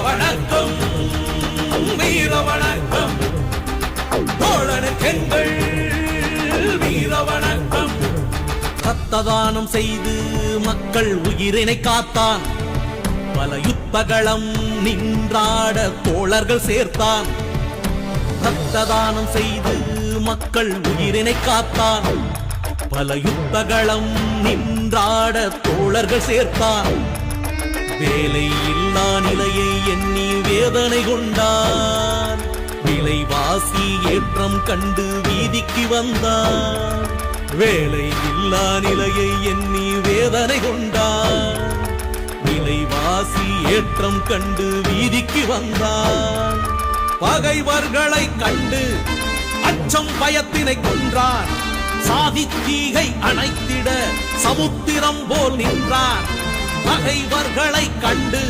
வணக்கம் வீர வணக்கம் தோழனுக்கெங்கள் வீர வணக்கம். ரத்த தானம் செய்து மக்கள் உயிரினை காத்தான், பல யுத்தகளம் நின்றாட தோழர்கள் சேர்த்தான். ரத்த தானம் செய்து மக்கள் உயிரினை காத்தான், பல யுத்தகளம் நின்றாட தோழர்கள் சேர்த்தான். வேலை இல்லா நிலையை எண்ணி வேதனை கொண்டான், விலைவாசி ஏற்றம் கண்டு வீதிக்கு வந்தான். வேலை இல்லா நிலையை எண்ணி வேதனை கொண்டான், விலைவாசி ஏற்றம் கண்டு வீதிக்கு வந்தான். பகைவர்களை கண்டு அச்சம் பயத்தினை கொன்றான், சாதி தீகை அணைத்திட சமுத்திரம் போல் நின்றான். பகைவர்களை கண்டு